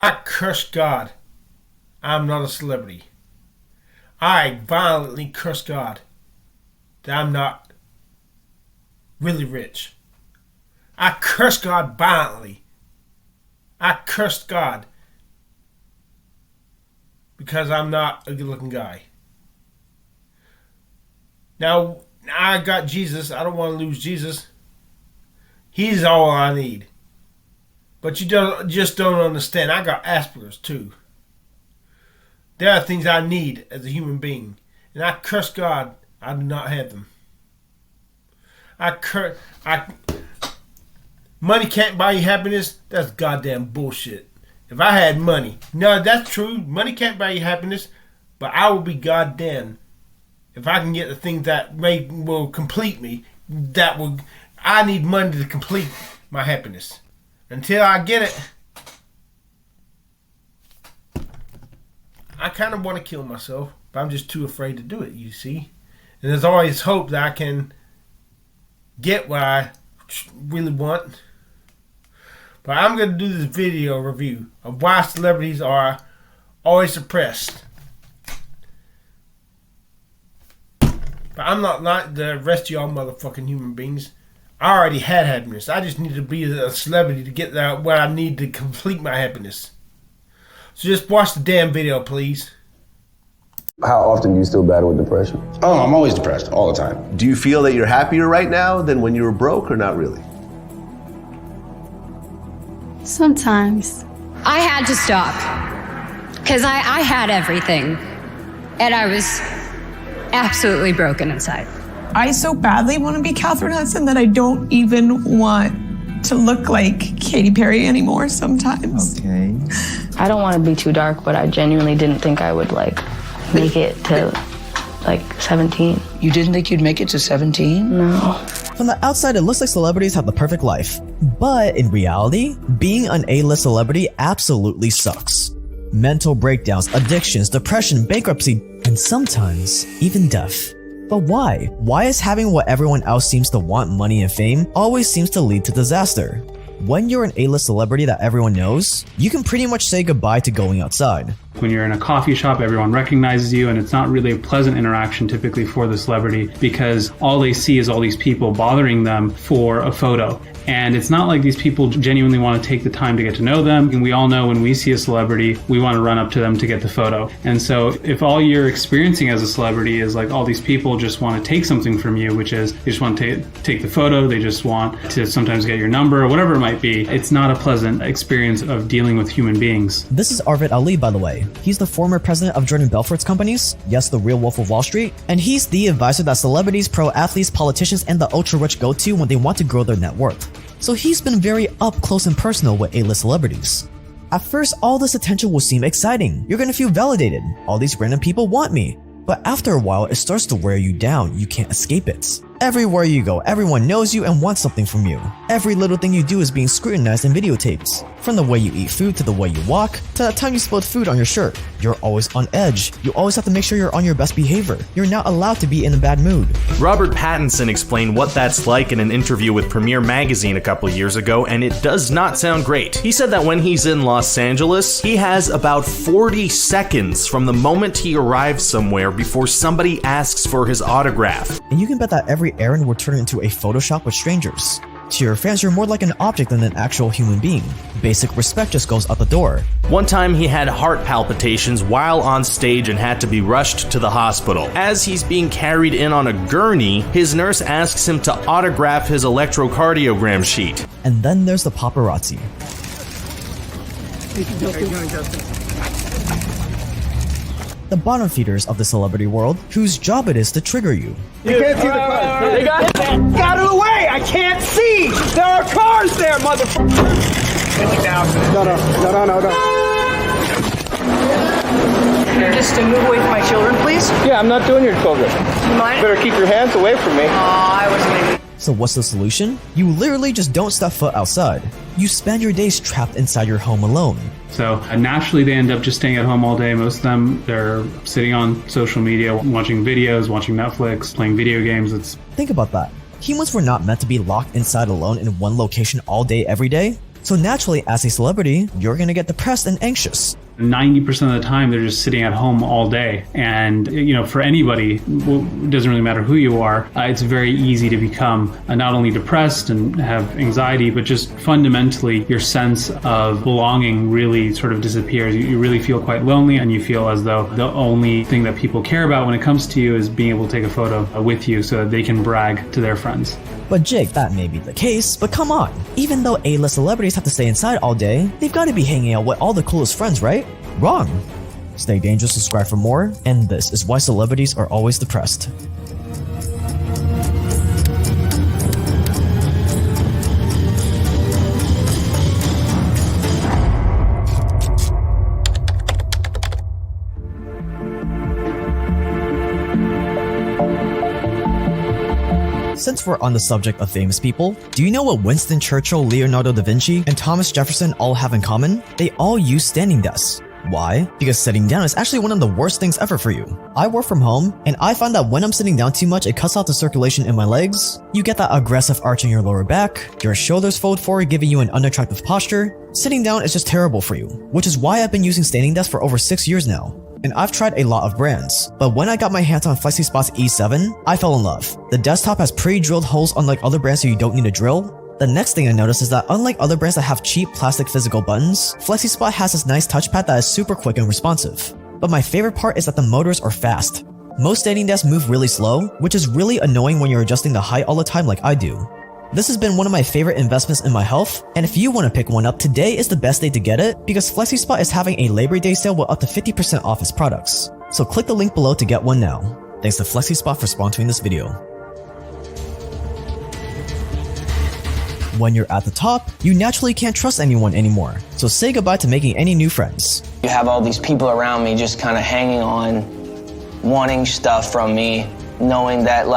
I curse God. I'm not a celebrity. I violently curse God that I'm not really rich. I curse God violently. I curse God because I'm not a good looking guy. Now, I got Jesus. I don't want to lose Jesus. He's all I need. But you just don't understand. I got Asperger's too. There are things I need as a human being. And I curse God, I do not have them. Money can't buy you happiness. That's goddamn bullshit. If I had money. No, that's true. Money can't buy you happiness. But I will be goddamn if I can get the things that will complete me. I need money to complete my happiness. Until I get it, I kind of want to kill myself, but I'm just too afraid to do it, you see. And there's always hope that I can get what I really want. But I'm going to do this video review of why celebrities are always suppressed. But I'm not like the rest of y'all motherfucking human beings. I already had happiness. I just need to be a celebrity to get what I need to complete my happiness. So just watch the damn video, please. How often do you still battle with depression? Oh, I'm always depressed, all the time. Do you feel that you're happier right now than when you were broke, or not really? Sometimes. I had to stop because I had everything and I was absolutely broken inside. I so badly want to be Catherine Hudson that I don't even want to look like Katy Perry anymore sometimes. Okay. I don't want to be too dark, but I genuinely didn't think I would make it to 17. You didn't think you'd make it to 17? No. From the outside, it looks like celebrities have the perfect life. But in reality, being an A-list celebrity absolutely sucks. Mental breakdowns, addictions, depression, bankruptcy, and sometimes even death. But why? Why is having what everyone else seems to want, money and fame, always seems to lead to disaster? When you're an A-list celebrity that everyone knows, you can pretty much say goodbye to going outside. When you're in a coffee shop, everyone recognizes you, and it's not really a pleasant interaction typically for the celebrity because all they see is all these people bothering them for a photo. And it's not like these people genuinely want to take the time to get to know them. And we all know when we see a celebrity, we want to run up to them to get the photo. And so if all you're experiencing as a celebrity is like all these people just want to take something from you, which is they just want to take the photo, they just want to sometimes get your number or whatever it might be, it's not a pleasant experience of dealing with human beings. This is Arvid Ali, by the way. He's the former president of Jordan Belfort's companies, yes, the real Wolf of Wall Street, and he's the advisor that celebrities, pro athletes, politicians, and the ultra-rich go to when they want to grow their net worth. So he's been very up close and personal with A-list celebrities. At first, all this attention will seem exciting. You're gonna feel validated. All these random people want me. But after a while, it starts to wear you down. You can't escape it. Everywhere you go, everyone knows you and wants something from you. Every little thing you do is being scrutinized and videotaped. From the way you eat food to the way you walk, to the time you spilled food on your shirt. You're always on edge. You always have to make sure you're on your best behavior. You're not allowed to be in a bad mood. Robert Pattinson explained what that's like in an interview with Premiere Magazine a couple years ago, and it does not sound great. He said that when he's in Los Angeles, he has about 40 seconds from the moment he arrives somewhere before somebody asks for his autograph. And you can bet that every errand will turn into a Photoshop with strangers. To your fans, you're more like an object than an actual human being. Basic respect just goes out the door. One time he had heart palpitations while on stage and had to be rushed to the hospital. As he's being carried in on a gurney, his nurse asks him to autograph his electrocardiogram sheet. And then there's the paparazzi. The bottom feeders of the celebrity world, whose job it is to trigger you. You can't see the cars. They got it. Get out of the way! I can't see! There are cars there, motherfucker! No. Just to move away from my children, please? Yeah, I'm not doing your children. You mind? Better keep your hands away from me. I wasn't gonna... So what's the solution? You literally just don't step foot outside. You spend your days trapped inside your home alone. So naturally they end up just staying at home all day. Most of them, they're sitting on social media, watching videos, watching Netflix, playing video games. Think about that. Humans were not meant to be locked inside alone in one location all day, every day. So naturally, as a celebrity, you're gonna get depressed and anxious. 90% of the time, they're just sitting at home all day. And, for anybody, it doesn't really matter who you are, it's very easy to become not only depressed and have anxiety, but just fundamentally your sense of belonging really sort of disappears. You really feel quite lonely, and you feel as though the only thing that people care about when it comes to you is being able to take a photo with you so that they can brag to their friends. But Jake, that may be the case, but come on. Even though A-list celebrities have to stay inside all day, they've got to be hanging out with all the coolest friends, right? Wrong. Stay dangerous, subscribe for more, and this is why celebrities are always depressed. Since we're on the subject of famous people, do you know what Winston Churchill, Leonardo da Vinci, and Thomas Jefferson all have in common? They all use standing desks. Why? Because sitting down is actually one of the worst things ever for you. I work from home, and I find that when I'm sitting down too much, it cuts out the circulation in my legs. You get that aggressive arch in your lower back, your shoulders fold forward, giving you an unattractive posture. Sitting down is just terrible for you, which is why I've been using standing desks for over 6 years now. And I've tried a lot of brands, but when I got my hands on FlexiSpot's E7, I fell in love. The desktop has pre-drilled holes unlike other brands so you don't need to drill. The next thing I noticed is that unlike other brands that have cheap plastic physical buttons, FlexiSpot has this nice touchpad that is super quick and responsive. But my favorite part is that the motors are fast. Most standing desks move really slow, which is really annoying when you're adjusting the height all the time like I do. This has been one of my favorite investments in my health, and if you want to pick one up, today is the best day to get it because FlexiSpot is having a Labor Day sale with up to 50% off its products. So click the link below to get one now. Thanks to FlexiSpot for sponsoring this video. When you're at the top, you naturally can't trust anyone anymore, so say goodbye to making any new friends. You have all these people around me just kind of hanging on, wanting stuff from me, knowing that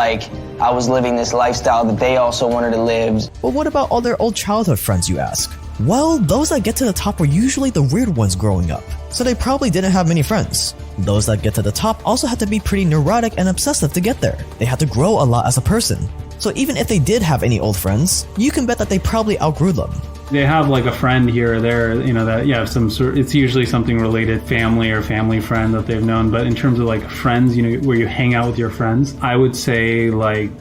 I was living this lifestyle that they also wanted to live. But what about all their old childhood friends, you ask? Well, those that get to the top were usually the weird ones growing up, so they probably didn't have many friends. Those that get to the top also had to be pretty neurotic and obsessive to get there. They had to grow a lot as a person. So even if they did have any old friends, you can bet that they probably outgrew them. They have a friend here or there, that some sort. It's usually something related, family or family friend that they've known. But in terms of friends, where you hang out with your friends, I would say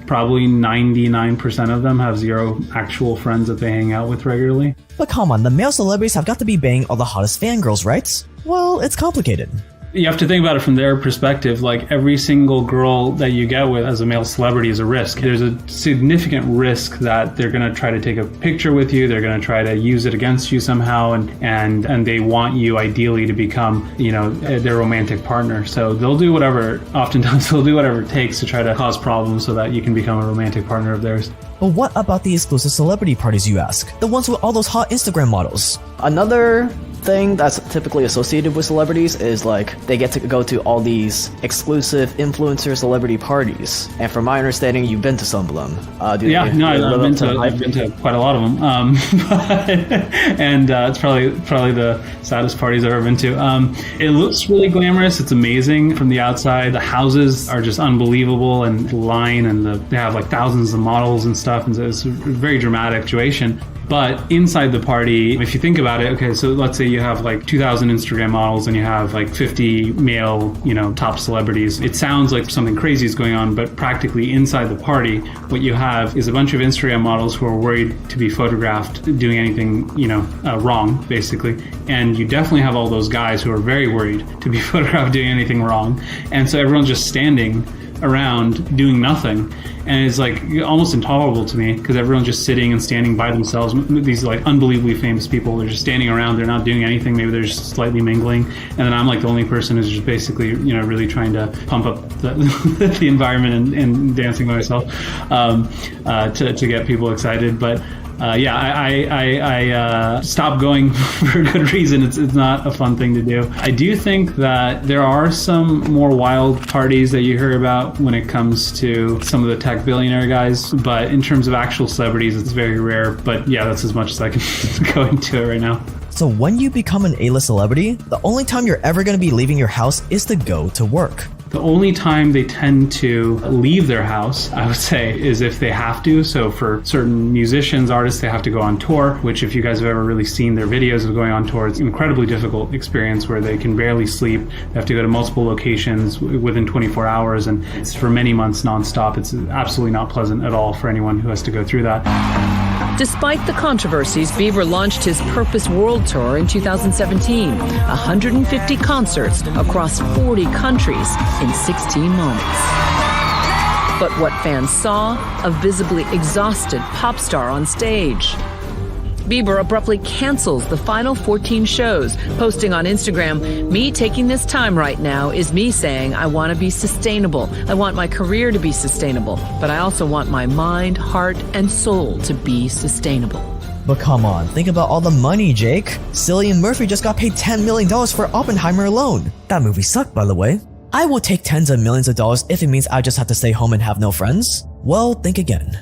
probably 99% of them have zero actual friends that they hang out with regularly. But come on, the male celebrities have got to be banging all the hottest fangirls, right? Well, it's complicated. You have to think about it from their perspective. Every single girl that you get with as a male celebrity is a risk. There's a significant risk that they're going to try to take a picture with you. They're going to try to use it against you somehow, and they want you ideally to become, their romantic partner. So they'll do whatever. Oftentimes they'll do whatever it takes to try to cause problems so that you can become a romantic partner of theirs. But what about the exclusive celebrity parties, you ask? The ones with all those hot Instagram models. Another thing that's typically associated with celebrities is they get to go to all these exclusive influencer celebrity parties. And from my understanding, you've been to some of them. I've been to quite a lot of them. And it's probably the saddest parties I've ever been to. It looks really glamorous. It's amazing from the outside. The houses are just unbelievable, and the line, and they have thousands of models and stuff. And so it's a very dramatic situation. But inside the party, if you think about it, okay, so let's say you have 2,000 Instagram models and you have 50 male, top celebrities. It sounds like something crazy is going on, but practically inside the party, what you have is a bunch of Instagram models who are worried to be photographed doing anything, wrong, basically. And you definitely have all those guys who are very worried to be photographed doing anything wrong. And so everyone's just standing around doing nothing, and it's almost intolerable to me because everyone's just sitting and standing by themselves. These unbelievably famous people, they're just standing around, they're not doing anything, maybe they're just slightly mingling, and then I'm the only person who's just basically really trying to pump up the environment and dancing by myself to get people excited. But I stopped going for a good reason. It's not a fun thing to do. I do think that there are some more wild parties that you hear about when it comes to some of the tech billionaire guys, but in terms of actual celebrities, it's very rare. But yeah, that's as much as I can go into it right now. So when you become an A-list celebrity, the only time you're ever going to be leaving your house is to go to work. The only time they tend to leave their house, I would say, is if they have to. So for certain musicians, artists, they have to go on tour, which if you guys have ever really seen their videos of going on tour, it's an incredibly difficult experience where they can barely sleep. They have to go to multiple locations within 24 hours, and it's for many months nonstop. It's absolutely not pleasant at all for anyone who has to go through that. Despite the controversies, Bieber launched his Purpose World Tour in 2017, 150 concerts across 40 countries in 16 months. But what fans saw, a visibly exhausted pop star on stage. Bieber abruptly cancels the final 14 shows, posting on Instagram, "Me taking this time right now is me saying I want to be sustainable. I want my career to be sustainable, but I also want my mind, heart, and soul to be sustainable." But come on, think about all the money, Jake. Cillian Murphy just got paid $10 million for Oppenheimer alone. That movie sucked, by the way. I will take tens of millions of dollars if it means I just have to stay home and have no friends. Well, think again.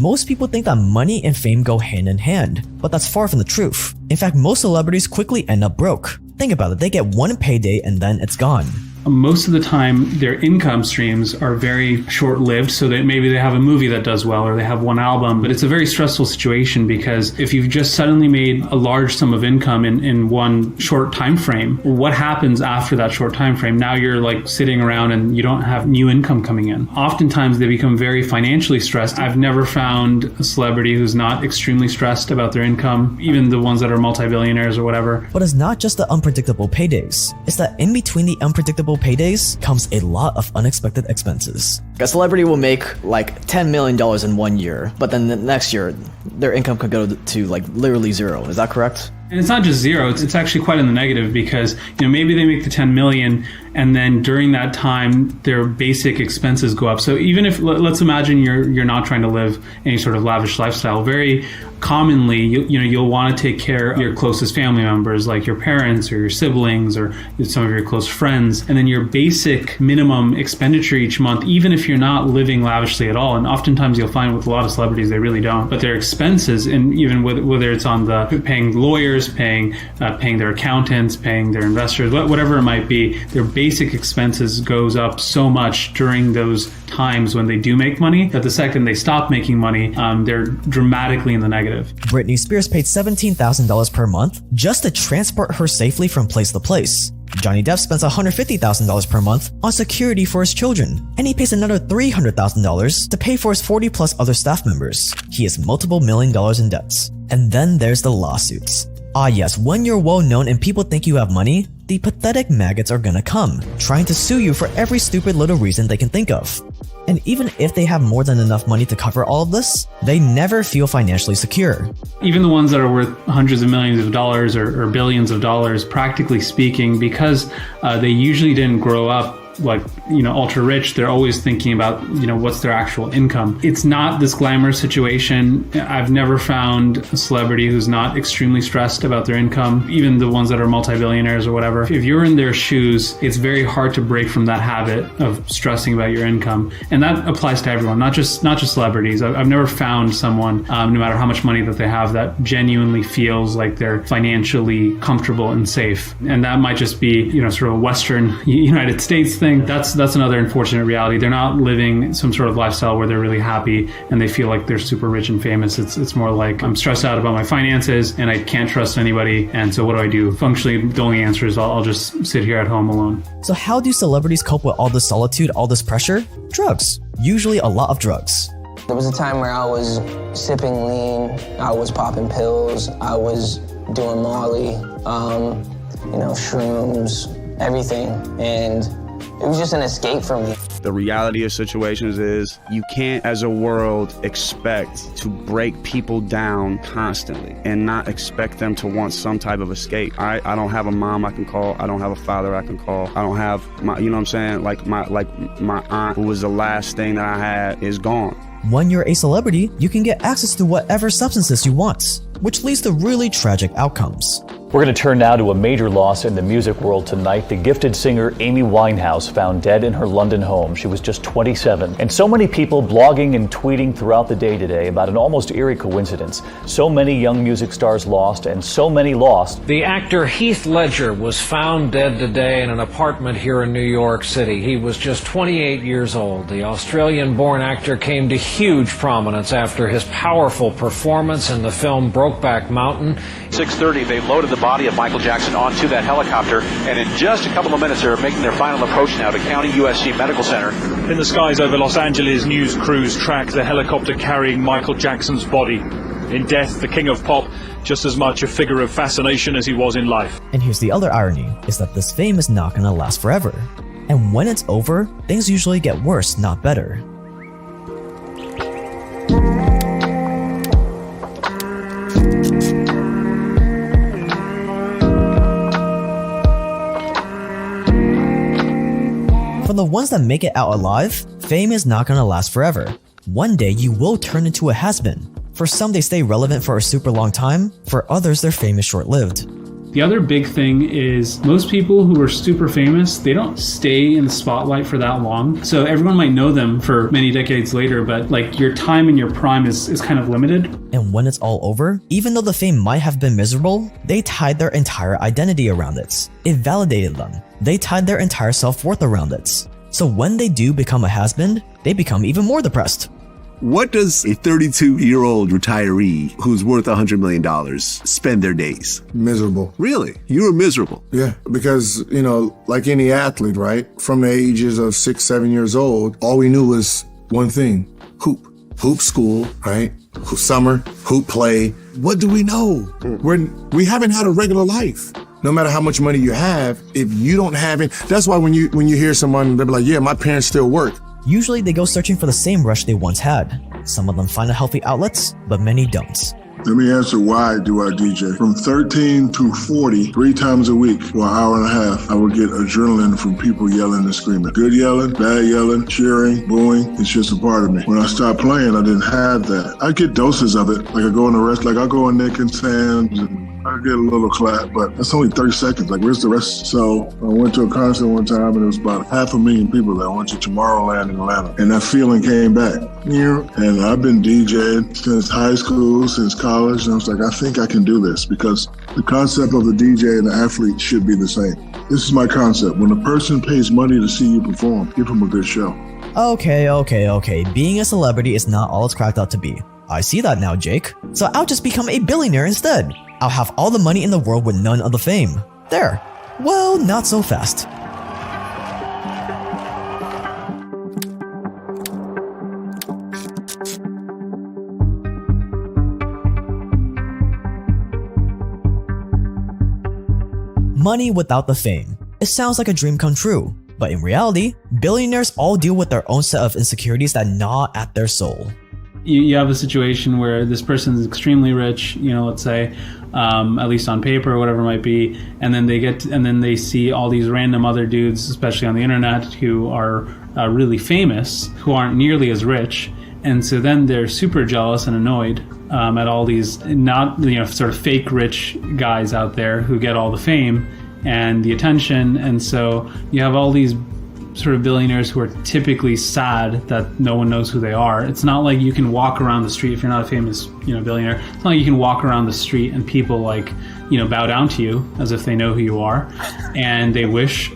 Most people think that money and fame go hand in hand, but that's far from the truth. In fact, most celebrities quickly end up broke. Think about it, they get one payday and then it's gone. Most of the time, their income streams are very short-lived, so that maybe they have a movie that does well or they have one album, but it's a very stressful situation because if you've just suddenly made a large sum of income in one short time frame, what happens after that short time frame? Now you're like sitting around and you don't have new income coming in. Oftentimes, they become very financially stressed. I've never found a celebrity who's not extremely stressed about their income, even the ones that are multi-billionaires or whatever. But it's not just the unpredictable paydays. It's that in between the unpredictable paydays comes a lot of unexpected expenses. A celebrity will make like $10 million in 1 year, but then the next year, their income could go to like literally zero. Is that correct? And it's not just zero, it's actually quite in the negative because, maybe they make the 10 million and then during that time, their basic expenses go up. So even if, let's imagine you're not trying to live any sort of lavish lifestyle, very commonly, you'll want to take care of your closest family members, like your parents or your siblings or some of your close friends. And then your basic minimum expenditure each month, even if you're not living lavishly at all, and oftentimes you'll find with a lot of celebrities, they really don't, but their expenses, and even whether it's on the paying lawyers, paying their accountants, paying their investors, whatever it might be, their basic expenses goes up so much during those times when they do make money that the second they stop making money, they're dramatically in the negative. Britney Spears paid $17,000 per month just to transport her safely from place to place. Johnny Depp spends $150,000 per month on security for his children, and he pays another $300,000 to pay for his 40+ other staff members. He has multiple $1 million in debts. And then there's the lawsuits. Ah yes, when you're well known and people think you have money, the pathetic maggots are gonna come, trying to sue you for every stupid little reason they can think of. And even if they have more than enough money to cover all of this, they never feel financially secure. Even the ones that are worth hundreds of millions of dollars or billions of dollars, practically speaking, because they usually didn't grow up like, ultra rich, they're always thinking about, what's their actual income. It's not this glamorous situation. I've never found a celebrity who's not extremely stressed about their income, even the ones that are multi-billionaires or whatever. If you're in their shoes, it's very hard to break from that habit of stressing about your income. And that applies to everyone, not just celebrities. I've never found someone, no matter how much money that they have, that genuinely feels like they're financially comfortable and safe. And that might just be, sort of a Western United States thing. That's another unfortunate reality. They're not living some sort of lifestyle where they're really happy and they feel like they're super rich and famous. It's more like, I'm stressed out about my finances and I can't trust anybody, and so what do? Functionally, the only answer is I'll just sit here at home alone. So how do celebrities cope with all this solitude, all this pressure? Drugs. Usually a lot of drugs. There was a time where I was sipping lean, I was popping pills, I was doing Molly, shrooms, everything, and it was just an escape for me. The reality of situations is you can't, as a world, expect to break people down constantly and not expect them to want some type of escape. I don't have a mom I can call. I don't have a father I can call. I don't have my, my aunt, who was the last thing that I had, is gone. When you're a celebrity, you can get access to whatever substances you want, which leads to really tragic outcomes. We're going to turn now to a major loss in the music world tonight. The gifted singer Amy Winehouse found dead in her London home. She was just 27. And so many people blogging and tweeting throughout the day today about an almost eerie coincidence. So many young music stars lost, and so many lost. The actor Heath Ledger was found dead today in an apartment here in New York City. He was just 28 years old. The Australian-born actor came to huge prominence after his powerful performance in the film Brokeback Mountain. 6:30, they loaded the body of Michael Jackson onto that helicopter, and in just a couple of minutes, they're making their final approach now to County USC Medical Center. In the skies over Los Angeles, news crews track the helicopter carrying Michael Jackson's body. In death, the king of pop, just as much a figure of fascination as he was in life. And here's the other irony, is that this fame is not gonna last forever. And when it's over, things usually get worse, not better. For the ones that make it out alive, fame is not gonna last forever. One day you will turn into a has-been. For some, they stay relevant for a super long time. For others, their fame is short-lived. The other big thing is most people who are super famous, they don't stay in the spotlight for that long. So everyone might know them for many decades later, but like your time in your prime is kind of limited. And when it's all over, even though the fame might have been miserable, they tied their entire identity around it. It validated them. They tied their entire self-worth around it. So when they do become a has-been, they become even more depressed. What does a 32-year-old retiree who's worth $100 million spend their days? Miserable. Really? You were miserable? Yeah, because, you know, like any athlete, right? From the ages of 6, 7 years old, all we knew was one thing, hoop. Hoop school, right? Hoop summer, hoop play. What do we know? We haven't had a regular life. No matter how much money you have, if you don't have it, that's why when you hear someone, they'll be like, yeah, my parents still work. Usually they go searching for the same rush they once had. Some of them find a healthy outlets, but many don't. Let me answer why do I DJ. From 13 to 40, 3 times a week for an hour and a half, I would get adrenaline from people yelling and screaming. Good yelling, bad yelling, cheering, booing, it's just a part of me. When I stopped playing, I didn't have that. I get doses of it. Like I go in the rest, like I go in Nick and Sam's and I get a little clap, but that's only 30 seconds. Like, where's the rest? So I went to a concert one time and it was about 500,000 people that went to Tomorrowland in Atlanta. And that feeling came back. And I've been DJing since high school, since college. And I was like, I think I can do this because the concept of the DJ and the athlete should be the same. This is my concept. When a person pays money to see you perform, give them a good show. Okay. Being a celebrity is not all it's cracked out to be. I see that now, Jake. So I'll just become a billionaire instead. I'll have all the money in the world with none of the fame. There. Well, not so fast. Money without the fame. It sounds like a dream come true. But in reality, billionaires all deal with their own set of insecurities that gnaw at their soul. You have a situation where this person is extremely rich, let's say, at least on paper or whatever it might be, and then they see all these random other dudes, especially on the internet, who are really famous, who aren't nearly as rich, and so then they're super jealous and annoyed at all these not sort of fake rich guys out there who get all the fame and the attention, and so you have all these sort of billionaires who are typically sad that no one knows who they are. It's not like you can walk around the street if you're not a famous, billionaire. It's not like you can walk around the street and people bow down to you as if they know who you are, and they wish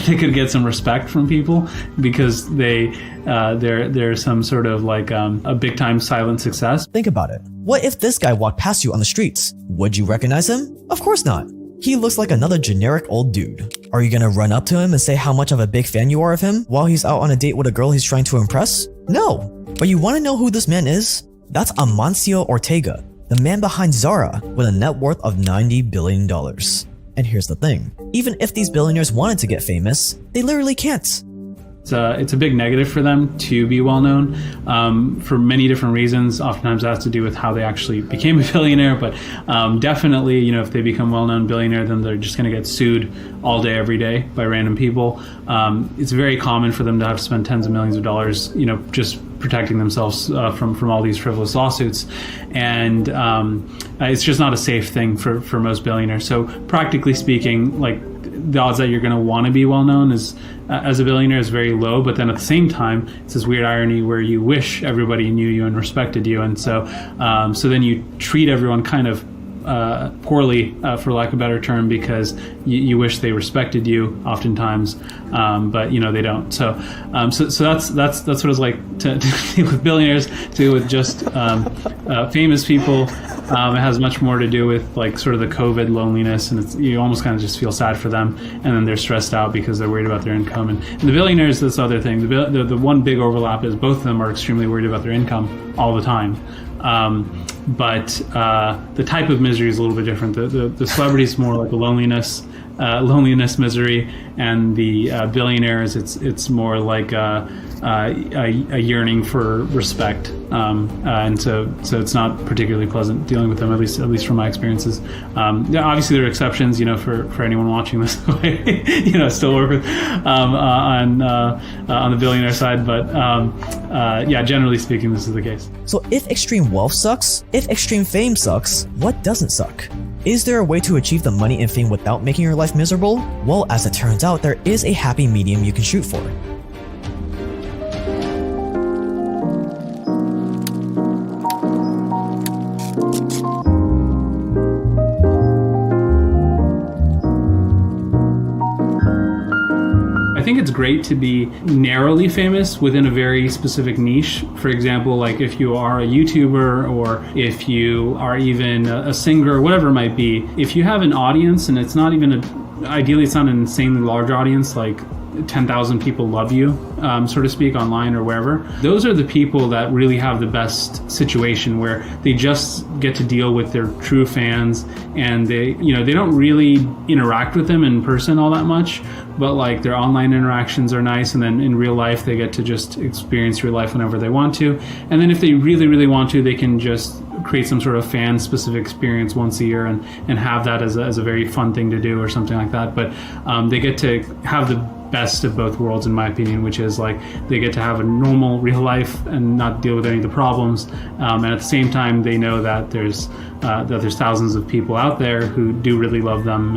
they could get some respect from people because they're some sort of a big time silent success. Think about it. What if this guy walked past you on the streets? Would you recognize him? Of course not. He looks like another generic old dude. Are you gonna run up to him and say how much of a big fan you are of him while he's out on a date with a girl he's trying to impress? No. But you wanna know who this man is? That's Amancio Ortega, the man behind Zara with a net worth of $90 billion. And here's the thing, even if these billionaires wanted to get famous, they literally can't. It's a big negative for them to be well known for many different reasons. Oftentimes that has to do with how they actually became a billionaire, but definitely, you know, if they become well-known billionaire, then they're just going to get sued all day, every day by random people. It's very common for them to have to spend tens of millions of dollars, you know, just protecting themselves from all these frivolous lawsuits, and it's just not a safe thing for most billionaires. So practically speaking, like, the odds that you're going to want to be well known as a billionaire is very low. But then at the same time, it's this weird irony where you wish everybody knew you and respected you, and so then you treat everyone kind of poorly, for lack of a better term, because you wish they respected you oftentimes, but you know they don't. So that's what it's like to deal with billionaires, to deal with just famous people. It has much more to do with like sort of the COVID loneliness, and you almost kind of just feel sad for them, and then they're stressed out because they're worried about their income. And the billionaires, this other thing. The one big overlap is both of them are extremely worried about their income all the time. But the type of misery is a little bit different. The celebrity is more like a loneliness misery, and the billionaires, it's more like a yearning for respect, and so it's not particularly pleasant dealing with them, at least from my experiences. Obviously there are exceptions, you know, for anyone watching this, you know, still work with on the billionaire side, but yeah, generally speaking, this is the case. So if extreme wealth sucks, if extreme fame sucks, what doesn't suck? Is there a way to achieve the money and fame without making your life miserable? Well, as it turns out, there is a happy medium you can shoot for. I think it's great to be narrowly famous within a very specific niche. For example, like if you are a YouTuber, or if you are even a singer, whatever it might be, if you have an audience, and it's not even ideally it's not an insanely large audience, like 10,000 people love you, so to speak, online or wherever. Those are the people that really have the best situation, where they just get to deal with their true fans, and they don't really interact with them in person all that much, but like their online interactions are nice, and then in real life they get to just experience real life whenever they want to. And then if they really, really want to, they can just create some sort of fan specific experience once a year and have that as a very fun thing to do or something like that. But they get to have the best of both worlds, in my opinion, which is like they get to have a normal real life and not deal with any of the problems, and at the same time they know that there's thousands of people out there who do really love them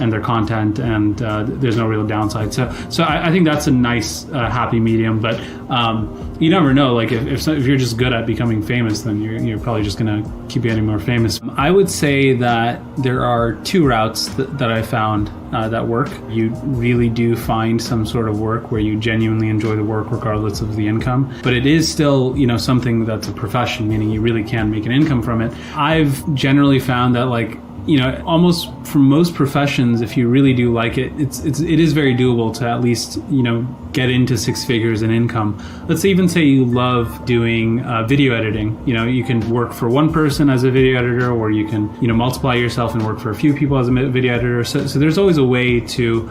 and their content, and there's no real downside. So I think that's a nice happy medium. But you never know, like if you're just good at becoming famous, then you're probably just gonna keep getting more famous. I would say that there are two routes that I found that work. You really do find some sort of work where you genuinely enjoy the work regardless of the income, but it is still, you know, something that's a profession, meaning you really can make an income from it. I've generally found that, like, you know, almost for most professions, if you really do like it, it is very doable to at least, you know, get into six figures in income. Let's even say you love doing video editing. You know, you can work for one person as a video editor, or you can, you know, multiply yourself and work for a few people as a video editor. So there's always a way to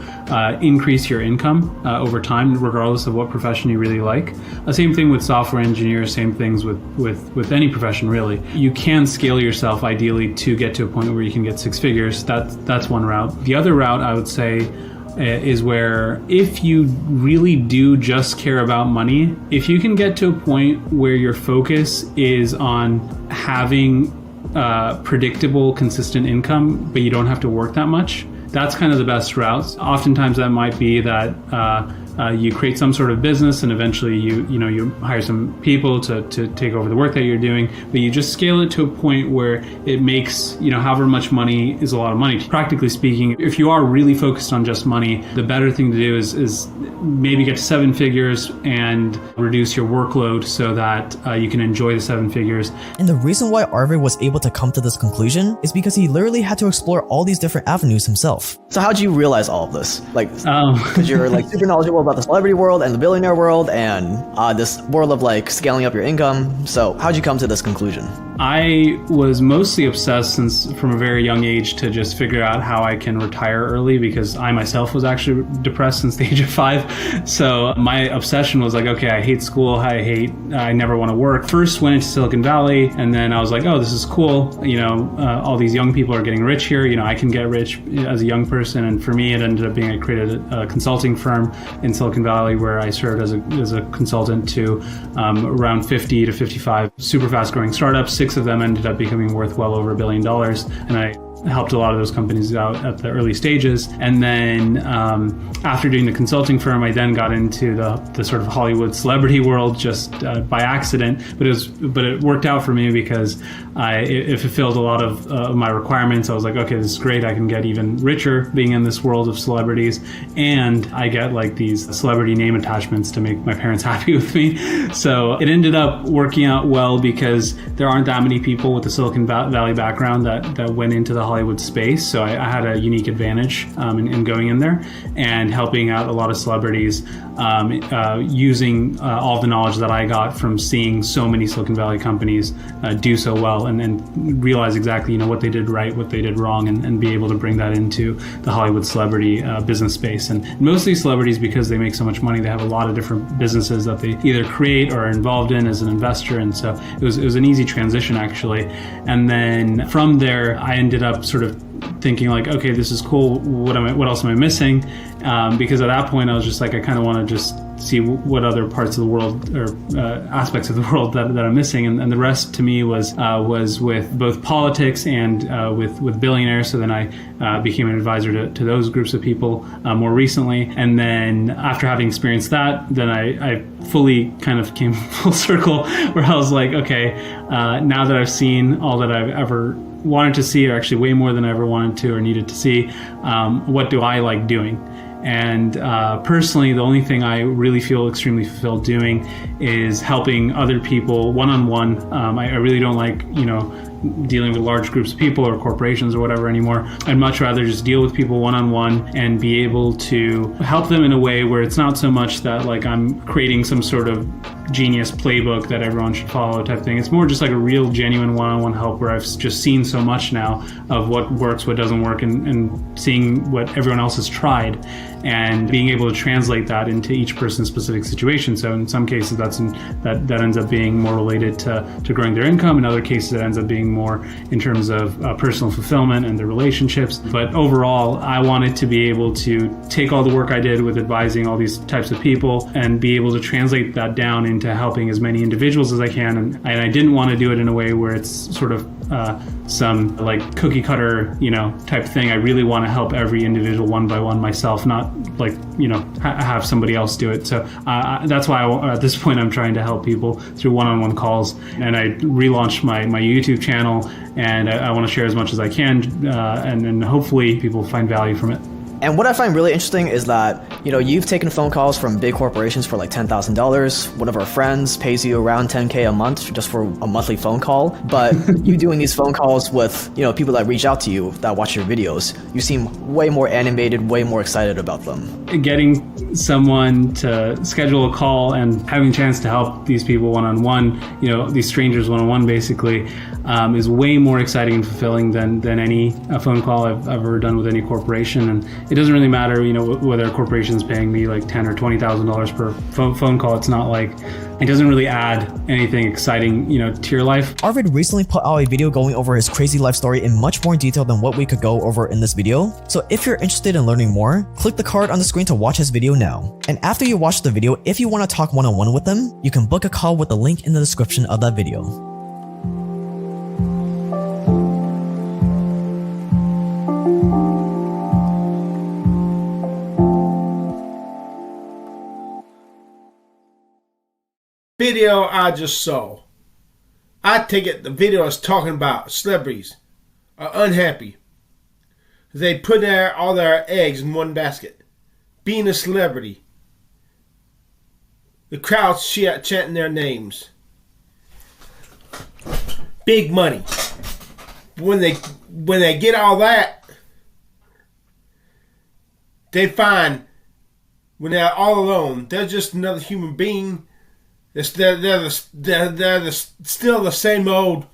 increase your income over time, regardless of what profession you really like. Same thing with software engineers, same things with any profession, really. You can scale yourself ideally to get to a point where you can get six figures. That's one route. The other route, I would say, is where if you really do just care about money, if you can get to a point where your focus is on having predictable, consistent income, but you don't have to work that much, that's kind of the best route. Oftentimes that might be that you create some sort of business, and eventually you hire some people to take over the work that you're doing, but you just scale it to a point where it makes, you know, however much money is a lot of money. Practically speaking, if you are really focused on just money, the better thing to do is maybe get to seven figures and reduce your workload so that you can enjoy the seven figures. And the reason why Arvid was able to come to this conclusion is because he literally had to explore all these different avenues himself. So how'd you realize all of this? Like, because you're like super knowledgeable about the celebrity world and the billionaire world and this world of like scaling up your income. So how'd you come to this conclusion? I was mostly obsessed from a very young age to just figure out how I can retire early, because I myself was actually depressed since the age of 5. So my obsession was like, okay, I hate school. I never want to work. First went into Silicon Valley, and then I was like, oh, this is cool. All these young people are getting rich here. I can get rich as a young person. And for me, it ended up being I created a consulting firm in Silicon Valley where I served as a consultant to around 50 to 55 super fast growing startups. 6 of them ended up becoming worth well over $1 billion. And I helped a lot of those companies out at the early stages. And then after doing the consulting firm, I then got into the sort of Hollywood celebrity world just by accident. But it worked out for me because it fulfilled a lot of my requirements. I was like, okay, this is great. I can get even richer being in this world of celebrities. And I get like these celebrity name attachments to make my parents happy with me. So it ended up working out well because there aren't that many people with the Silicon Valley background that went into the Hollywood space. So I had a unique advantage in going in there and helping out a lot of celebrities using all the knowledge that I got from seeing so many Silicon Valley companies do so well and realize exactly what they did right, what they did wrong, and be able to bring that into the Hollywood celebrity business space. And most of these celebrities, because they make so much money, they have a lot of different businesses that they either create or are involved in as an investor. And so it was an easy transition, actually. And then from there, I ended up sort of thinking like, okay, this is cool. What else am I missing? Because at that point, I was just like, I kind of want to just see what other parts of the world or aspects of the world that I'm missing. And the rest to me was with both politics and with billionaires. So then I became an advisor to those groups of people more recently. And then after having experienced that, then I fully kind of came full circle where I was like, okay, now that I've seen all that I've ever wanted to see, or actually way more than I ever wanted to or needed to see, what do I like doing? And personally, the only thing I really feel extremely fulfilled doing is helping other people one-on-one. I really don't like, dealing with large groups of people or corporations or whatever anymore. I'd much rather just deal with people one-on-one and be able to help them in a way where it's not so much that like I'm creating some sort of genius playbook that everyone should follow type thing. It's more just like a real genuine one-on-one help where I've just seen so much now of what works, what doesn't work, and seeing what everyone else has tried and being able to translate that into each person's specific situation. So in some cases that ends up being more related to growing their income. In other cases it ends up being more in terms of personal fulfillment and their relationships. But overall, I wanted to be able to take all the work I did with advising all these types of people and be able to translate that down into helping as many individuals as I can. And I didn't want to do it in a way where it's sort of some like cookie cutter, type thing. I really want to help every individual one by one myself, not like, have somebody else do it. So that's why at this point I'm trying to help people through one-on-one calls. And I relaunched my YouTube channel, and I want to share as much as I can, and hopefully people find value from it. And what I find really interesting is that, you've taken phone calls from big corporations for like $10,000. One of our friends pays you around $10K a month just for a monthly phone call. But you doing these phone calls with, people that reach out to you, that watch your videos, you seem way more animated, way more excited about them. Getting someone to schedule a call and having a chance to help these people one-on-one, these strangers one-on-one basically, is way more exciting and fulfilling than any phone call I've ever done with any corporation. And it doesn't really matter, whether a corporation is paying me like $10,000 or $20,000 per phone call. It's not like, it doesn't really add anything exciting, to your life. Arvid recently put out a video going over his crazy life story in much more detail than what we could go over in this video. So if you're interested in learning more, click the card on the screen to watch his video now. And after you watch the video, if you want to talk one-on-one with them, you can book a call with the link in the description of that video. Video I just saw. I take it the video is talking about celebrities are unhappy. They put all their eggs in one basket. Being a celebrity. The crowd's chanting their names. Big money. When they get all that, they find when they're all alone, they're just another human being. They're still the same old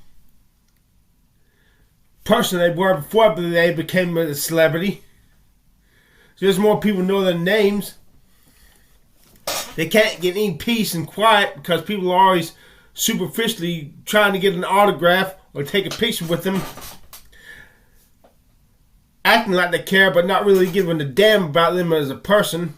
person they were before they became a celebrity. Just more people know their names. They can't get any peace and quiet because people are always superficially trying to get an autograph or take a picture with them. Acting like they care, but not really giving a damn about them as a person.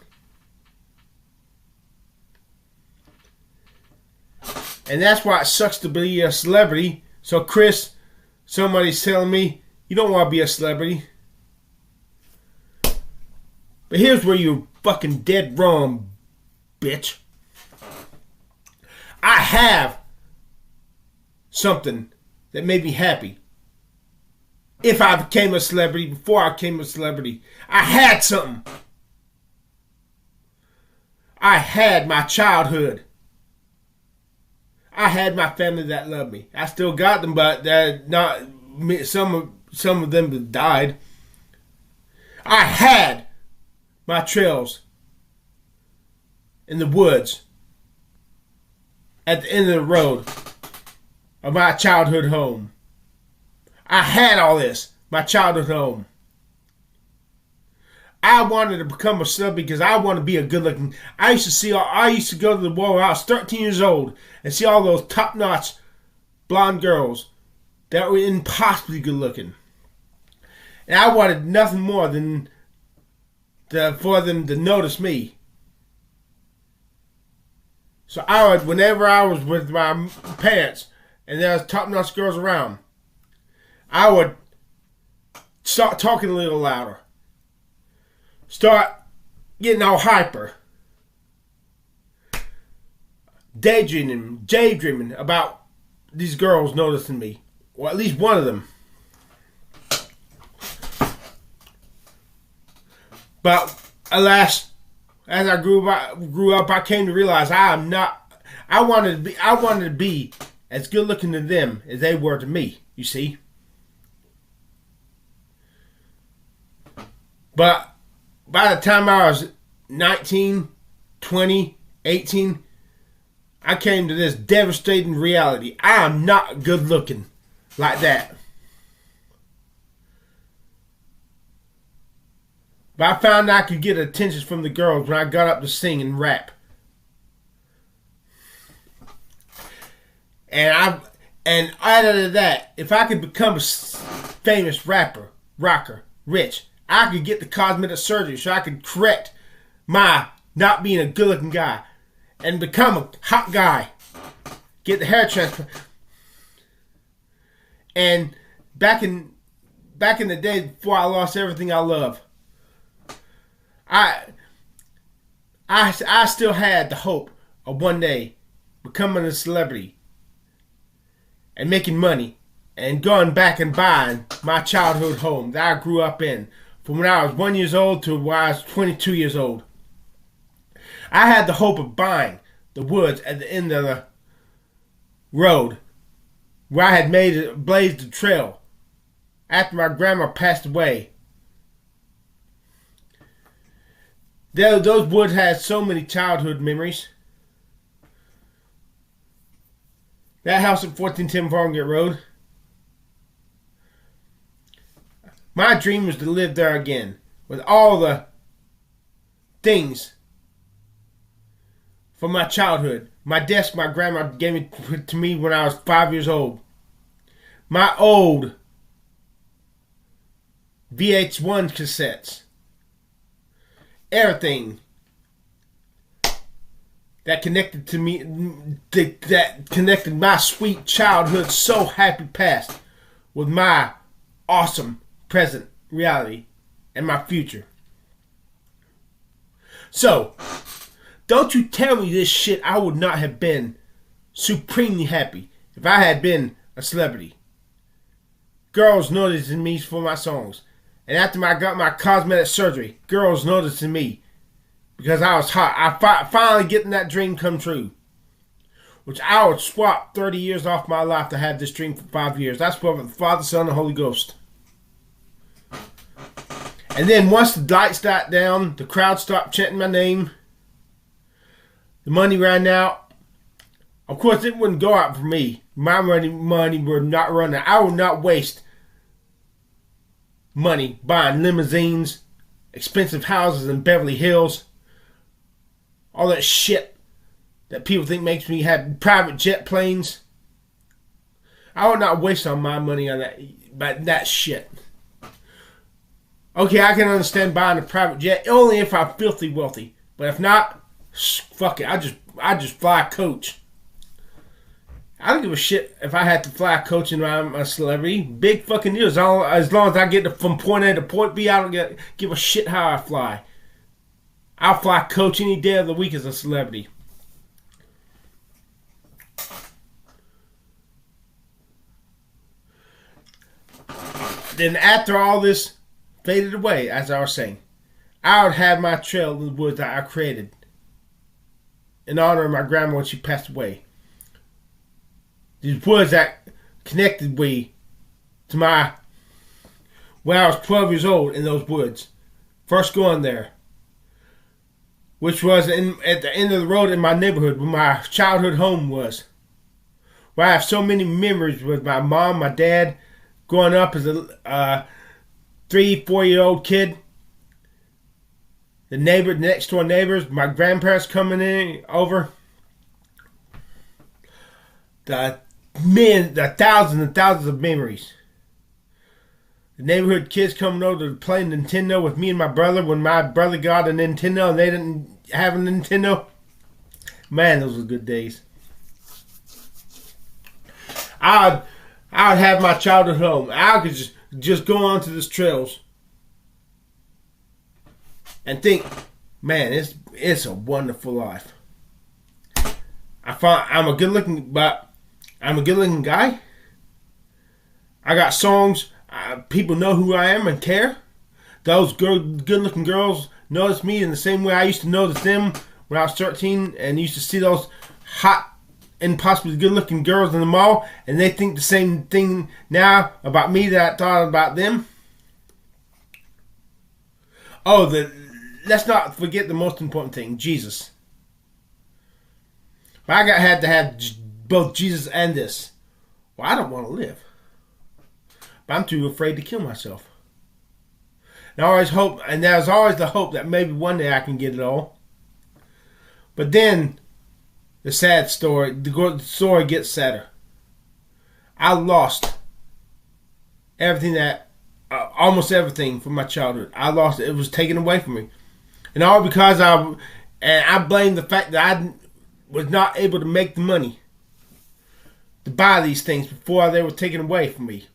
And that's why it sucks to be a celebrity. So Chris, somebody's telling me, you don't want to be a celebrity. But here's where you're fucking dead wrong, bitch. I have something that made me happy. If I became a celebrity, before I became a celebrity, I had something. I had my childhood. I had my family that loved me. I still got them, but not some of them have died. I had my trails in the woods at the end of the road of my childhood home. I had all this, my childhood home. I wanted to become a celebrity because I want to be a good looking. I used to go to the wall when I was 13 years old and see all those top notch blonde girls that were impossibly good looking. And I wanted nothing more than for them to notice me. So whenever I was with my parents and there was top notch girls around, I would start talking a little louder. Start getting all hyper. Daydreaming about these girls noticing me. Or at least one of them. But alas, as I grew up, I came to realize I wanted to be as good looking to them as they were to me, you see. But by the time I was 19, 20, 18, I came to this devastating reality. I am not good looking like that. But I found I could get attention from the girls when I got up to sing and rap. And added to that, if I could become a famous rapper, rocker, rich, I could get the cosmetic surgery so I could correct my not being a good looking guy and become a hot guy. Get the hair transplant. And back in the day before I lost everything I love, I still had the hope of one day becoming a celebrity and making money and going back and buying my childhood home that I grew up in from when I was 1 year old to when I was 22 years old. I had the hope of buying the woods at the end of the road where I had blazed the trail after my grandma passed away. Those woods had so many childhood memories. That house at 1410 Farmgate Road. My dream was to live there again with all the things from my childhood. My desk my grandma gave it to me when I was 5 years old. My old VH1 cassettes. Everything that connected to me, that connected my sweet childhood, so happy past with my awesome present reality and my future. So, don't you tell me this shit. I would not have been supremely happy if I had been a celebrity. Girls noticing me for my songs. And after I got my cosmetic surgery, girls noticing me because I was hot. I finally getting that dream come true. Which I would swap 30 years off my life to have this dream for 5 years. That's what the Father, Son, and Holy Ghost. And then once the lights died down, the crowd stopped chanting my name. The money ran out. Of course, it wouldn't go out for me. My money would not run out. I would not waste money buying limousines, expensive houses in Beverly Hills, all that shit that people think makes me have private jet planes. I would not waste all my money on that shit. Okay, I can understand buying a private jet only if I'm filthy wealthy. But if not, fuck it. I just fly coach. I don't give a shit if I had to fly coach and I'm a celebrity. Big fucking deal. As long as I get from point A to point B, I don't give a shit how I fly. I'll fly coach any day of the week as a celebrity. Then after all this faded away, as I was saying, I would have my trail in the woods that I created in honor of my grandma when she passed away. These woods that connected me to when I was 12 years old in those woods. First going there, which was at the end of the road in my neighborhood where my childhood home was. Where I have so many memories with my mom, my dad, growing up as a 3-4-year-old kid. The next door neighbors, my grandparents coming over. The thousands and thousands of memories. The neighborhood kids coming over to play Nintendo with me and my brother when my brother got a Nintendo and they didn't have a Nintendo. Man, those were good days. I would have my childhood home. I could just go onto these trails and think, man, it's a wonderful life. I'm a good looking guy. I got songs. People know who I am and care. Those good looking girls notice me in the same way I used to notice them when I was 13 and used to see those hot and possibly good looking girls in the mall, and they think the same thing now about me that I thought about them. Let's not forget the most important thing, Jesus. But I had to have both Jesus and this. Well, I don't want to live. But I'm too afraid to kill myself. And I always hope, and there's always the hope that maybe one day I can get it all. But then, the story gets sadder. I lost everything almost everything from my childhood. I lost it. It was taken away from me. And all because I blame the fact that I was not able to make the money to buy these things before they were taken away from me.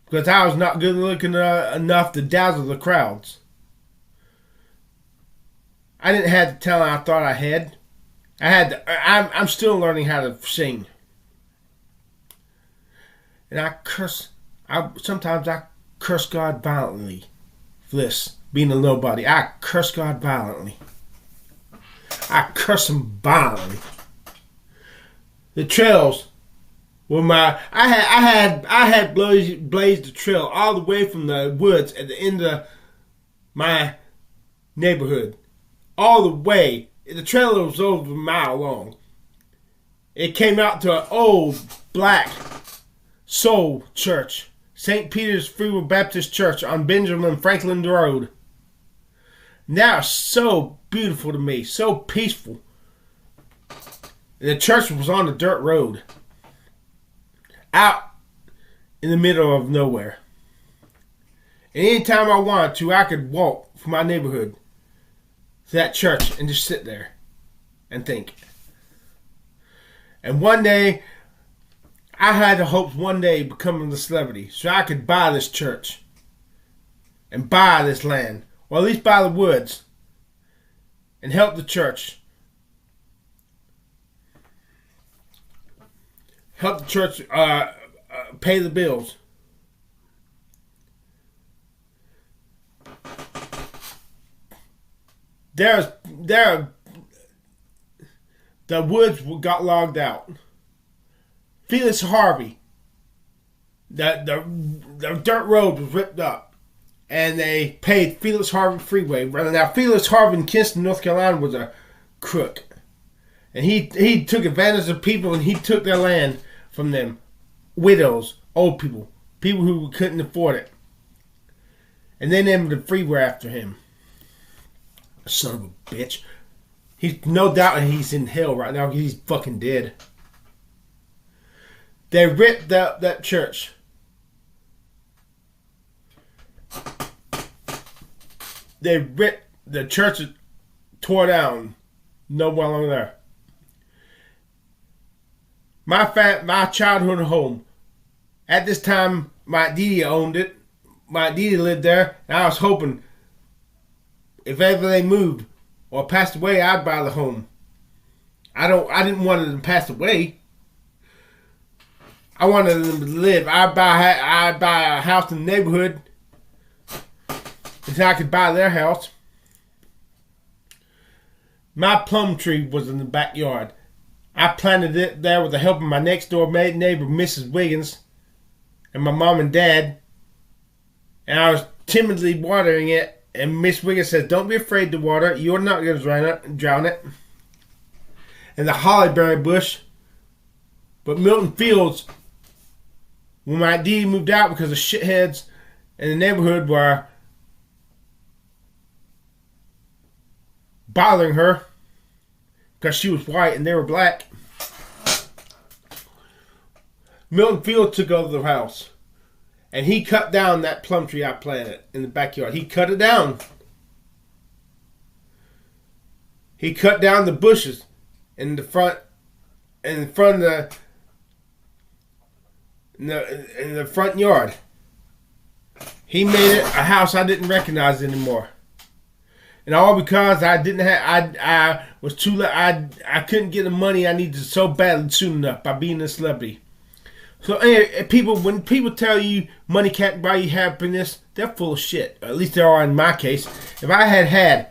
Because I was not good looking enough to dazzle the crowds. I didn't have the talent I thought I had. I'm still learning how to sing. And sometimes I curse God violently for this, being a nobody. I curse God violently. I curse him violently. The trails were I had blazed the trail all the way from the woods at the end of my neighborhood. All the way. The trailer was over a mile long. It came out to an old black soul church, St. Peter's Free Will Baptist Church on Benjamin Franklin Road. Now it's so beautiful to me, so peaceful. And the church was on the dirt road, out in the middle of nowhere. And anytime I wanted to, I could walk from my neighborhood to that church and just sit there and think. And one day, I had the hopes one day becoming the celebrity so I could buy this church and buy this land, or at least buy the woods and help the church. Help the church pay the bills. The woods got logged out. Felix Harvey, the dirt road was ripped up, and they paid Felix Harvey Freeway. Now Felix Harvey in Kinston, North Carolina, was a crook, and he took advantage of people, and he took their land from them, widows, old people, people who couldn't afford it. And they named the freeway after him. Son of a bitch. He's no doubt he's in hell right now. He's fucking dead. They ripped up that church. They ripped the church, tore down. No one longer there. My childhood home. At this time, my Didi owned it. My Didi lived there, and I was hoping if ever they moved or passed away, I'd buy the home. I didn't want them to pass away. I wanted them to live. I'd buy a house in the neighborhood until I could buy their house. My plum tree was in the backyard. I planted it there with the help of my next door neighbor, Mrs. Wiggins, and my mom and dad. And I was timidly watering it, and Miss Wiggins says, "Don't be afraid to water it. You're not going to drown it." And the hollyberry bush. But Milton Fields, when my Dee moved out because the shitheads in the neighborhood were bothering her because she was white and they were black, Milton Fields took over the house. And he cut down that plum tree I planted in the backyard. He cut it down. He cut down the bushes in the front of the front yard. He made it a house I didn't recognize anymore. And all because I was too late. I couldn't get the money I needed so badly soon enough by being a celebrity. So anyway, when people tell you money can't buy you happiness, they're full of shit. At least they are in my case. If I had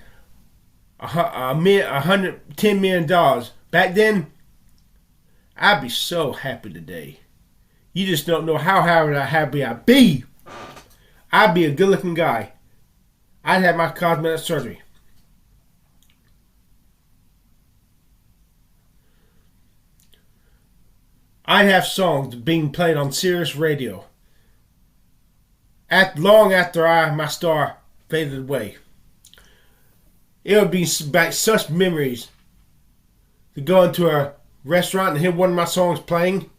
$10 million back then, I'd be so happy today. You just don't know how happy I'd be. I'd be a good-looking guy. I'd have my cosmetic surgery. I'd have songs being played on Sirius Radio. Long after my star faded away. It would be such memories to go into a restaurant and hear one of my songs playing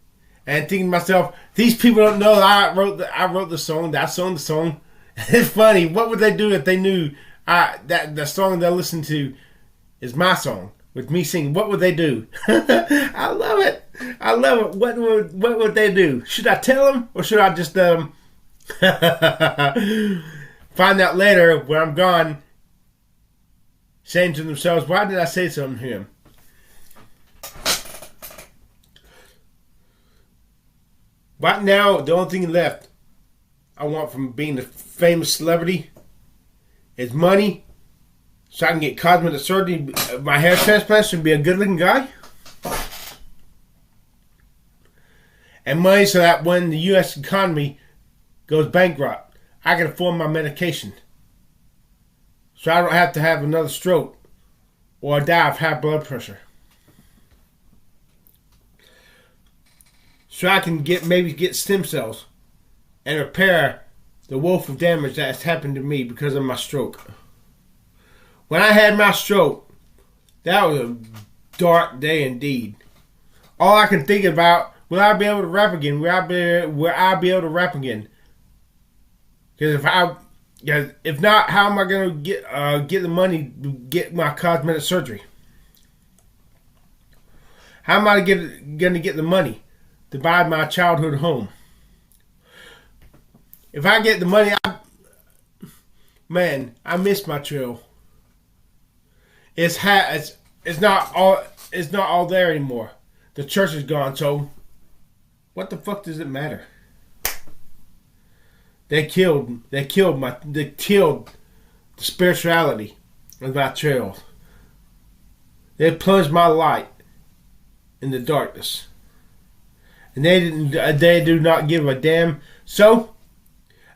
and thinking to myself, these people don't know that I wrote the song, that I sung the song. It's funny. What would they do if they knew that the song they're listening to is my song with me singing? What would they do? I love it. I love it. What would they do? Should I tell them or should I just find out later when I'm gone, saying to themselves, why did I say something to him? Right now, the only thing left I want from being a famous celebrity is money, so I can get cosmetic surgery, my hair transplant, so I can be a good-looking guy. And money so that when the U.S. economy goes bankrupt, I can afford my medication. So I don't have to have another stroke or die of high blood pressure. So I can maybe get stem cells and repair the woeful damage that has happened to me because of my stroke. When I had my stroke, that was a dark day indeed. All I can think about, will I be able to rap again? Will I be able to rap again? Because if not, how am I going to get the money to get my cosmetic surgery? How am I going to get the money to buy my childhood home? If I get the money, I miss my trail. It's not all there anymore. The church is gone, so what the fuck does it matter? They killed the spirituality of my trails. They plunged my light in the darkness. And they do not give a damn. So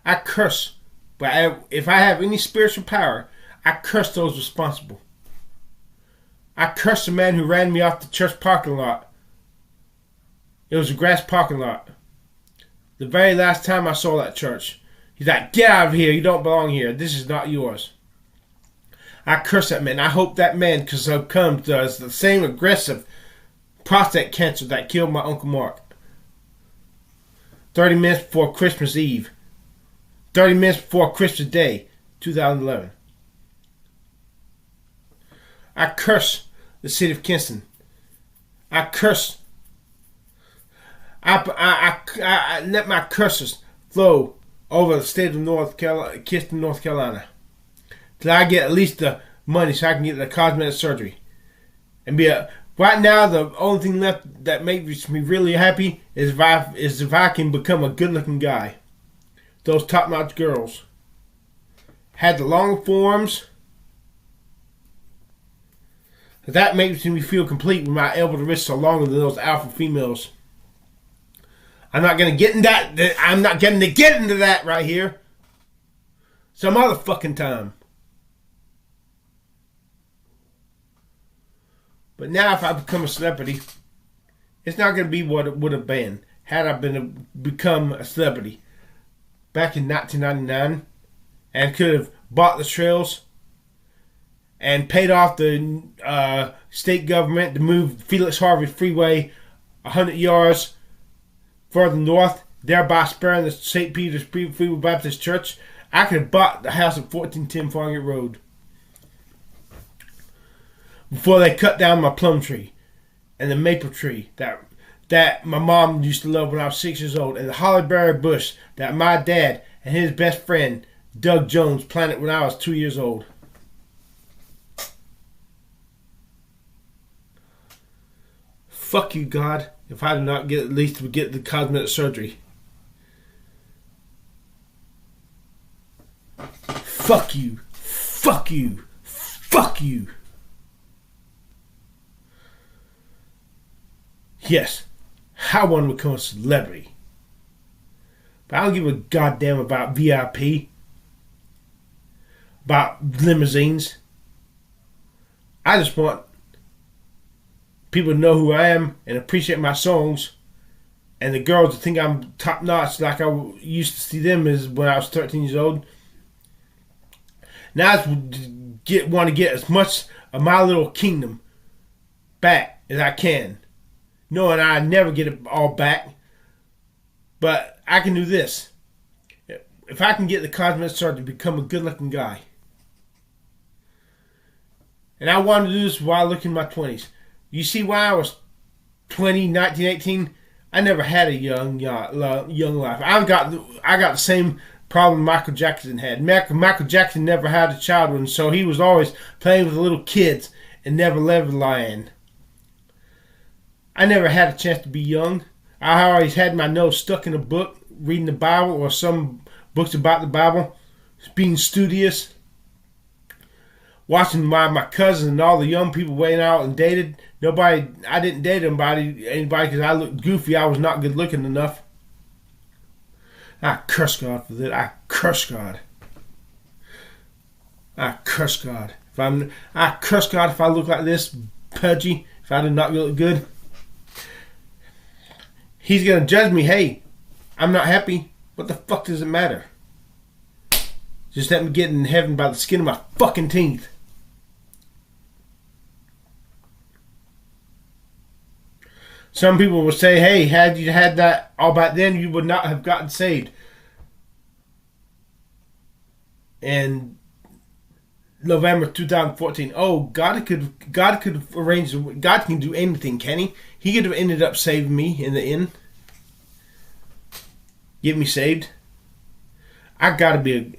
I curse. But if I have any spiritual power, I curse those responsible. I curse the man who ran me off the church parking lot. It was a grass parking lot. The very last time I saw that church. He's like, get out of here. You don't belong here. This is not yours. I curse that man. I hope that man succumbs to the same aggressive prostate cancer that killed my Uncle Mark. 30 minutes before Christmas Eve. 30 minutes before Christmas Day, 2011. I curse the city of Kinston. I curse. I let my curses flow over the state of North Carolina, Kinston, North Carolina, till I get at least the money so I can get the cosmetic surgery. And right now, the only thing left that makes me really happy is if I can become a good-looking guy. Those top-notch girls had the long forms. That makes me feel complete with my elbow to wrist so longer than those alpha females. I'm not gonna get into that. I'm not going to get into that right here. Some other fucking time. But now, if I become a celebrity, it's not going to be what it would have been had I become a celebrity back in 1999, and could have bought the trails and paid off the state government to move Felix Harvey Freeway 100 yards further north, thereby sparing the St. Peter's Free Baptist Church. I could have bought the house at 1410 Farmgate Road before they cut down my plum tree and the maple tree that my mom used to love when I was 6 years old, and the hollyberry bush that my dad and his best friend Doug Jones planted when I was 2 years old. Fuck you, God, if I do not get at least to get the cosmetic surgery. Fuck you. Fuck you. Fuck you. Yes, I want to become a celebrity. But I don't give a goddamn about VIP, about limousines. I just want people to know who I am and appreciate my songs, and the girls to think I'm top notch like I used to see them as when I was 13 years old. Now I just want to get as much of my little kingdom back as I can, knowing I never get it all back. But I can do this. If I can get the cosmetic surgery to become a good-looking guy. And I wanted to do this while I look in my 20s. You see, when I was 20, 19, 18, I never had a young life. I got the same problem Michael Jackson had. Michael Jackson never had a childhood, and so he was always playing with little kids and never lived lying. I never had a chance to be young. I always had my nose stuck in a book, reading the Bible or some books about the Bible, being studious, watching my cousins and all the young people went out and dated. I didn't date anybody because I looked goofy. I was not good looking enough. I curse God for that. I curse God. I curse God. I curse God if I look like this, pudgy, if I do not look good. He's going to judge me. Hey, I'm not happy. What the fuck does it matter? Just let me get in heaven by the skin of my fucking teeth. Some people will say, hey, had you had that all back then, you would not have gotten saved. In November 2014. Oh, God could arrange. God can do anything, can he? He could have ended up saving me in the end. Get me saved. I gotta be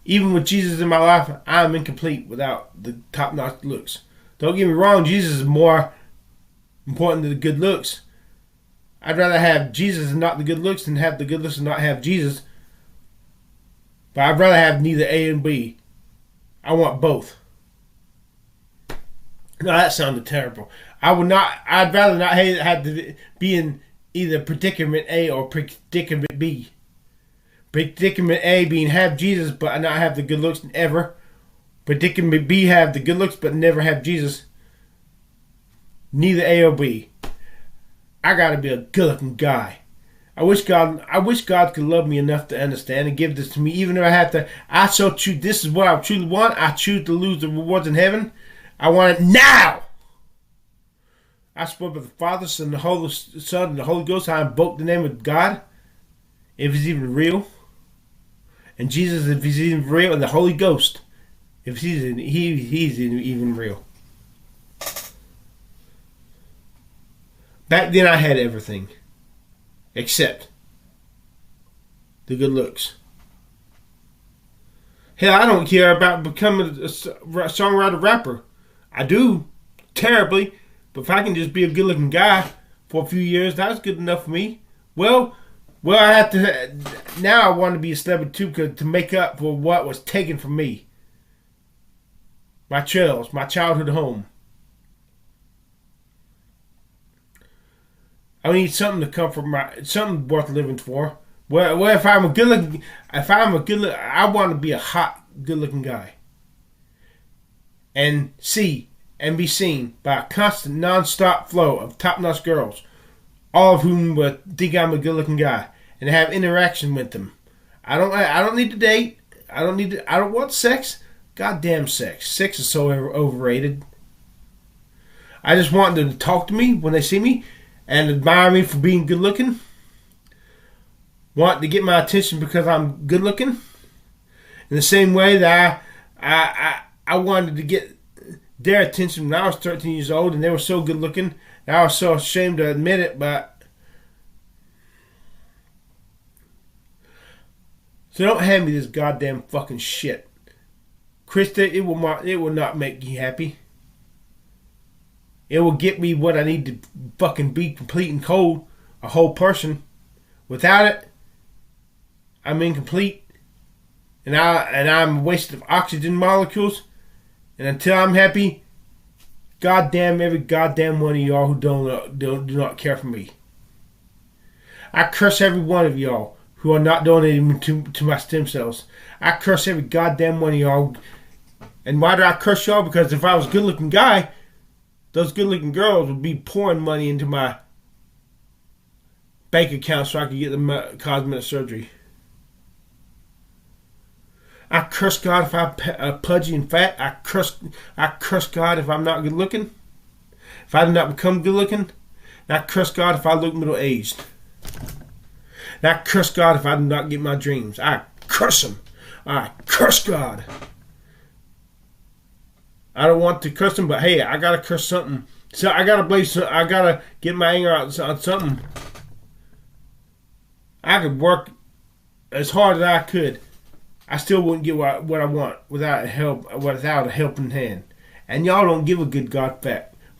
even with Jesus in my life, I'm incomplete without the top-notch looks. Don't get me wrong, Jesus is more important than the good looks. I'd rather have Jesus and not the good looks than have the good looks and not have Jesus. But I'd rather have neither A and B. I want both. No, that sounded terrible. I'd rather not have to be in either predicament A or predicament B. Predicament A being have Jesus but not have the good looks ever. Predicament B have the good looks but never have Jesus. Neither A or B. I gotta be a good looking guy. I wish God could love me enough to understand and give this to me, even if I have to. I shall choose. This is what I truly want. I choose to lose the rewards in heaven. I want it now. I spoke with the Father, Son, the Holy Son, and the Holy Ghost. I invoke the name of God, if He's even real, and Jesus, if He's even real, and the Holy Ghost, if He's even real. Back then, I had everything. Except the good looks. Hell, I don't care about becoming a songwriter rapper. I do, terribly, but if I can just be a good looking guy for a few years, that's good enough for me. Well, I have to, now I want to be a celebrity too, because to make up for what was taken from me. My trails, my childhood home. I need something to comfort something worth living for. Well, if I'm a good looking, I want to be a hot, good looking guy. And be seen by a constant, non-stop flow of top-notch girls, all of whom would think I'm a good looking guy, and have interaction with them. I don't need to date. I don't want sex. Goddamn sex. Sex is so overrated. I just want them to talk to me when they see me, and admire me for being good looking. Want to get my attention because I'm good looking. In the same way that I wanted to get their attention when I was 13 years old and they were so good looking. And I was so ashamed to admit it, but so don't hand me this goddamn fucking shit. Krista, it will not make you happy. It will get me what I need to fucking be complete and whole, a whole person. Without it, I'm incomplete, and I'm a waste of oxygen molecules. And until I'm happy, goddamn every goddamn one of y'all who do not care for me. I curse every one of y'all who are not donating to my stem cells. I curse every goddamn one of y'all. And why do I curse y'all? Because if I was a good looking guy, those good-looking girls would be pouring money into my bank account so I could get the cosmetic surgery. I curse God if I'm pudgy and fat. I curse God if I'm not good-looking. If I do not become good-looking. And I curse God if I look middle-aged. And I curse God if I do not get my dreams. I curse Him. I curse God. I don't want to curse Him, but hey, I gotta curse something. So I gotta get my anger out on something. I could work as hard as I could. I still wouldn't get what I want without a helping hand. And y'all don't give a good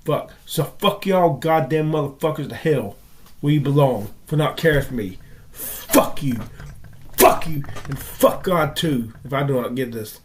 fuck. So fuck y'all goddamn motherfuckers to hell where you belong for not caring for me. Fuck you. Fuck you. And fuck God too if I do not get this.